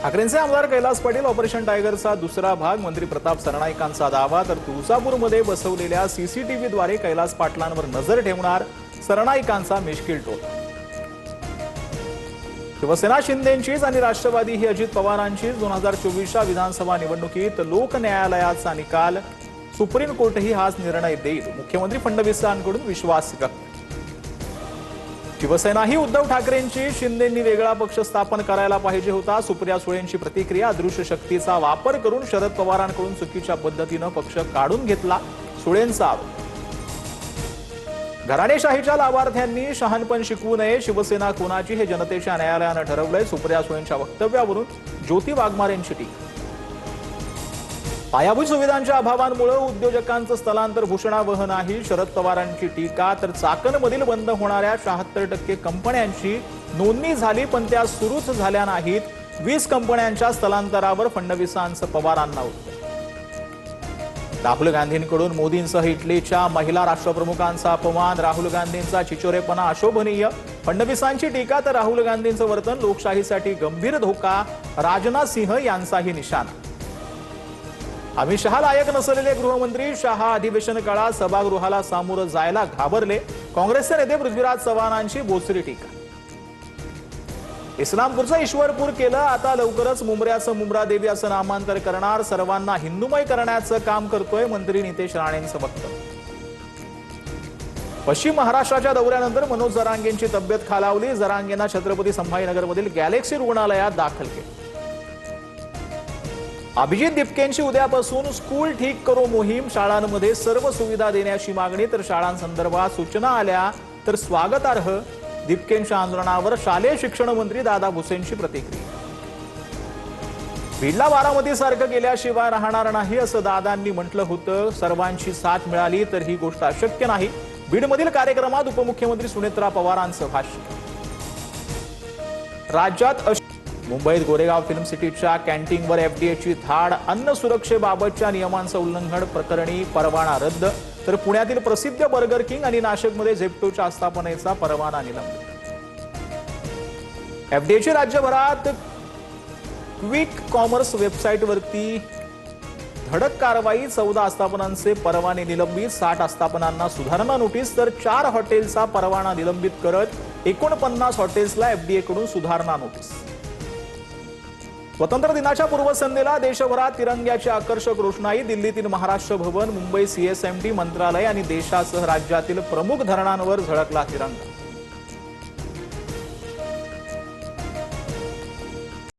ठाकरेंचे आमदार कैलास पाटील ऑपरेशन टायगरचा दुसरा भाग मंत्री प्रताप सरनाईकांचा दावा तर तुळजापूरमध्ये बसवलेल्या सीसीटीव्हीद्वारे कैलास पाटलांवर नजर ठेवणार सरनाईकांचा मिश्किल टोल। शिवसेना शिंदेंचीच आणि राष्ट्रवादी ही अजित पवारांचीच 2024च्या विधानसभा निवडणुकीत लोक न्यायालयाचा निकाल सुप्रीम कोर्टही हाच निर्णय देईल, मुख्यमंत्री फडणवीसांकडून विश्वास व्यक्त। शिवसेना ही उद्धव ठाकरेंची शिंदेंनी वेगळा पक्ष स्थापन करायला पाहिजे होता, सुप्रिया सुळेंची प्रतिक्रिया। अदृश्य शक्तीचा वापर करून शरद पवारांकडून चुकीच्या पद्धतीने पक्ष काढून घेतला, सुळेंचा आरोप। घराणेशाहीच्या लाभार्थ्यांनी शहाणपण शिकवू नये, शिवसेना कोणाची हे जनतेच्या न्यायालयाने ठरवलंय, सुप्रिया सुळेंच्या वक्तव्यावरून ज्योती वाघमारेंची टीका। पायाभूत सुविधांच्या अभावामुळे उद्योजकांचं स्थलांतर भूषणावह नाही, शरद पवारांची टीका। तर चाकणमधील बंद होणाऱ्या 76% कंपन्यांची नोंदणी झाली पण त्या सुरूच झाल्या नाहीत, 20 कंपन्यांच्या स्थलांतरावर फडणवीसांचं पवारांना उत्तर। राहुल गांधींकडून मोदींसह इटलीच्या महिला राष्ट्रप्रमुखांचा अपमान, राहुल गांधींचा चिचोरेपणा अशोभनीय, फडणवीसांची टीका। तर राहुल गांधींचं वर्तन लोकशाहीसाठी गंभीर धोका, राजनाथ सिंह यांचाही निशाणा। अमित शहा लायक नसलेले गृहमंत्री, शहा अधिवेशन काळात सभागृहाला सामोरं जायला घाबरले, काँग्रेसचे नेते पृथ्वीराज चव्हाणांची बोचरी टीका। इस्लामपूरचं ईश्वरपूर केलं, आता लवकरच मुंब्र्याचं मुंब्रादेवी असं नामांतर करणार, सर्वांना हिंदुमय करण्याचं काम करतोय मंत्री नितेश राणेंचं वक्तव्य। पश्चिम महाराष्ट्राच्या दौऱ्यानंतर मनोज जरांगेंची तब्येत खालावली, जरांगेंना छत्रपती संभाजीनगरमधील गॅलेक्सी रुग्णालयात दाखल केले। अभिजित दिपकेंची उद्यापासून स्कूल ठीक करो मोहीम, शाळांमध्ये सर्व सुविधा देण्याची मागणी, तर शाळांसंदर्भात सूचना आल्या तर स्वागतार्ह, दिपकेंच्या आंदोलनावर शालेय शिक्षण मंत्री दादा भुसेंची प्रतिक्रिया। बीडला बारामतीसारखं गेल्याशिवाय राहणार नाही असं दादांनी म्हटलं होतं, सर्वांची साथ मिळाली तर ही गोष्ट अशक्य नाही, बीडमधील कार्यक्रमात उपमुख्यमंत्री सुनेत्रा पवारांचं भाष्य। राज्यात मुंबईत गोरेगाव फिल्म सिटीच्या कॅन्टीनवर एफडीएची धाड, अन्न सुरक्षेबाबतच्या नियमांचं उल्लंघन प्रकरणी परवाना रद्द, तर पुण्यातील प्रसिद्ध बर्गर किंग आणि नाशिकमध्ये झेप्टोच्या आस्थापनेचा परवाना निलंबित। एफडीएची राज्यभरात क्विक कॉमर्स वेबसाईटवरती धडक कारवाई, 14 आस्थापनांचे परवाने निलंबित, 60 आस्थापनांना सुधारणा नोटीस, तर 4 हॉटेल्सचा परवाना निलंबित करत 49 हॉटेल्सला एफडीएकडून सुधारणा नोटीस। स्वतंत्र दिनाच्या पूर्वसंध्येला देशभरात तिरंग्याची आकर्षक रोषणाई, दिल्लीतील महाराष्ट्र भवन, मुंबई सीएसएमटी मंत्रालय आणि देशासह राज्यातील प्रमुख धरणांवर झळकला तिरंगा।